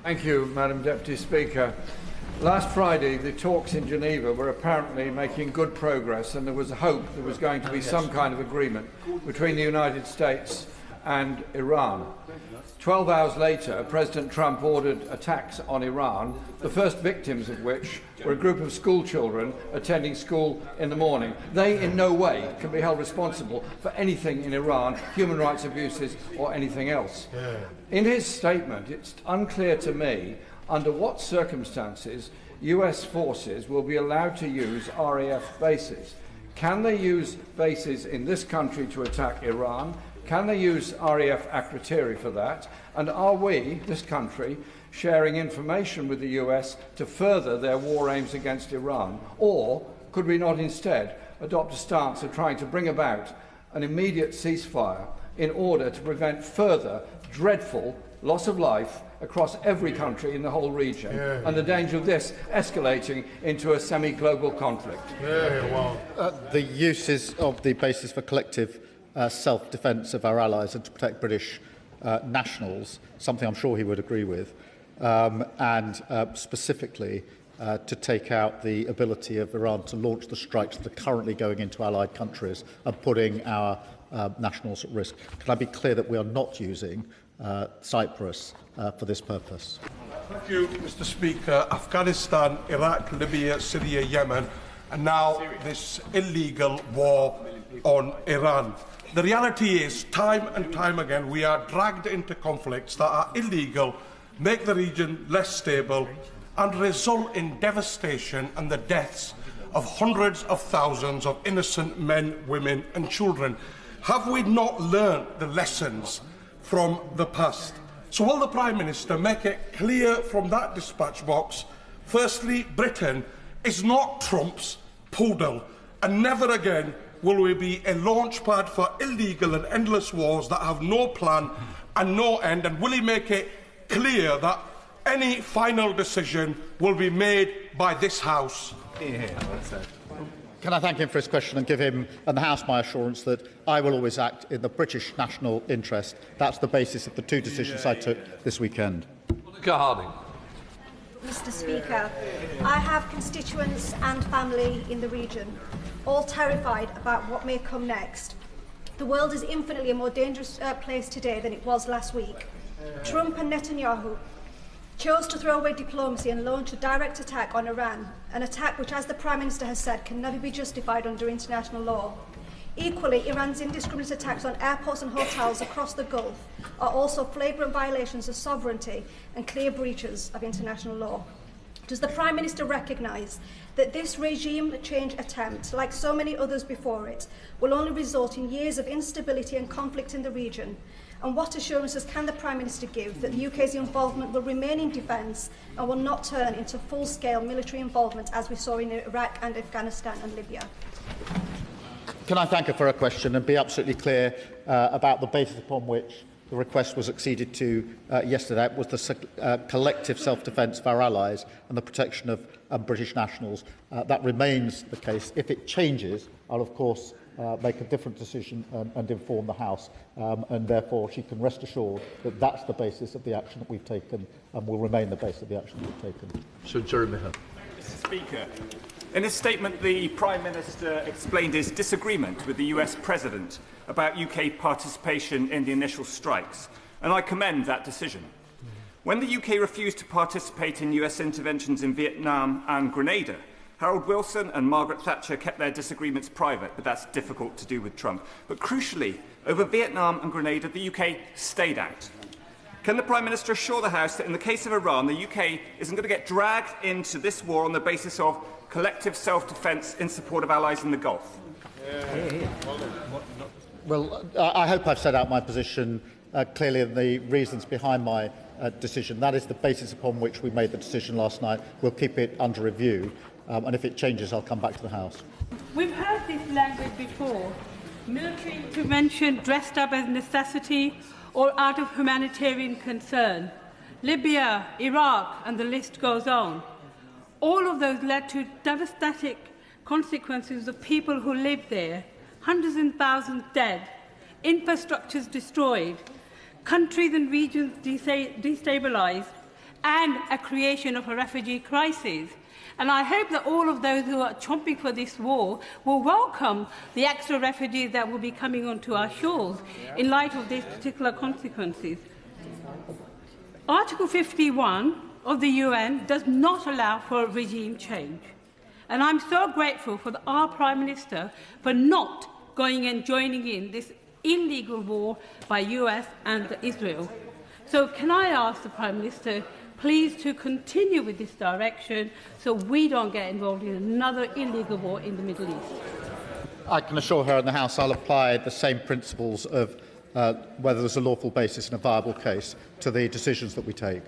Thank you, Madam Deputy Speaker. Last Friday, the talks in Geneva were apparently making good progress, and there was hope there was going to be some kind of agreement between the United States and Iran. 12 hours later, President Trump ordered attacks on Iran, the first victims of which were a group of school children attending school in the morning. They in no way can be held responsible for anything in Iran, human rights abuses or anything else. In his statement, it's unclear to me under what circumstances US forces will be allowed to use RAF bases. Can they use bases in this country to attack Iran? Can they use RAF Akrotiri for that? And are we, this country, sharing information with the US to further their war aims against Iran? Or could we not instead adopt a stance of trying to bring about an immediate ceasefire in order to prevent further dreadful loss of life across every country in the whole region, and the danger of this escalating into a semi-global conflict? The uses of the basis for collective self-defence of our allies and to protect British nationals, something I'm sure he would agree with, and specifically to take out the ability of Iran to launch the strikes that are currently going into allied countries and putting our nationals at risk. Can I be clear that we are not using Cyprus for this purpose? Thank you, Mr. Speaker. Afghanistan, Iraq, Libya, Syria, Yemen, and now this illegal war on Iran. The reality is, time and time again, we are dragged into conflicts that are illegal, make the region less stable, and result in devastation and the deaths of hundreds of thousands of innocent men, women, and children. Have we not learned the lessons from the past? So will the Prime Minister make it clear from that dispatch box, firstly, Britain is not Trump's poodle, and never again will we be a launch pad for illegal and endless wars that have no plan and no end? And will he make it clear that any final decision will be made by this House? Can I thank him for his question and give him and the House my assurance that I will always act in the British national interest? That's the basis of the two decisions I took this weekend. Harding. Mr. Speaker, I have constituents and family in the region, all terrified about what may come next. The world is infinitely a more dangerous place today than it was last week. Trump and Netanyahu chose to throw away diplomacy and launch a direct attack on Iran, an attack which, as the Prime Minister has said, can never be justified under international law. Equally, Iran's indiscriminate attacks on airports and hotels across the Gulf are also flagrant violations of sovereignty and clear breaches of international law. Does the Prime Minister recognise that this regime change attempt, like so many others before it, will only result in years of instability and conflict in the region? And what assurances can the Prime Minister give that the UK's involvement will remain in defence and will not turn into full-scale military involvement as we saw in Iraq and Afghanistan and Libya? Can I thank her for her question and be absolutely clear about the basis upon which the request was acceded to yesterday? It was the collective self-defence of our allies and the protection of British nationals. That remains the case. If it changes, I'll of course make a different decision and inform the House, and therefore she can rest assured that that's the basis of the action that we've taken and will remain the basis of the action that we've taken. So, Jeremy Hunt. Mr. Speaker, in his statement, the Prime Minister explained his disagreement with the US President about UK participation in the initial strikes, and I commend that decision. When the UK refused to participate in US interventions in Vietnam and Grenada, Harold Wilson and Margaret Thatcher kept their disagreements private, but that's difficult to do with Trump. But crucially, over Vietnam and Grenada, the UK stayed out. Can the Prime Minister assure the House that in the case of Iran, the UK isn't going to get dragged into this war on the basis of collective self-defence in support of allies in the Gulf? Well, I hope I've set out my position clearly and the reasons behind my decision. That is the basis upon which we made the decision last night. We'll keep it under review, and if it changes, I'll come back to the House. We've heard this language before. Military intervention dressed up as necessity or out of humanitarian concern. Libya, Iraq, and the list goes on. All of those led to devastating consequences of people who lived there, hundreds and thousands dead, infrastructures destroyed, countries and regions destabilised, and a creation of a refugee crisis. And I hope that all of those who are chomping for this war will welcome the extra refugees that will be coming onto our shores in light of these particular consequences. Article 51 of the UN does not allow for regime change. And I'm so grateful for our Prime Minister for not going and joining in this illegal war by US and Israel. So can I ask the Prime Minister please to continue with this direction so we don't get involved in another illegal war in the Middle East? I can assure her and the House I'll apply the same principles of whether there's a lawful basis and a viable case to the decisions that we take.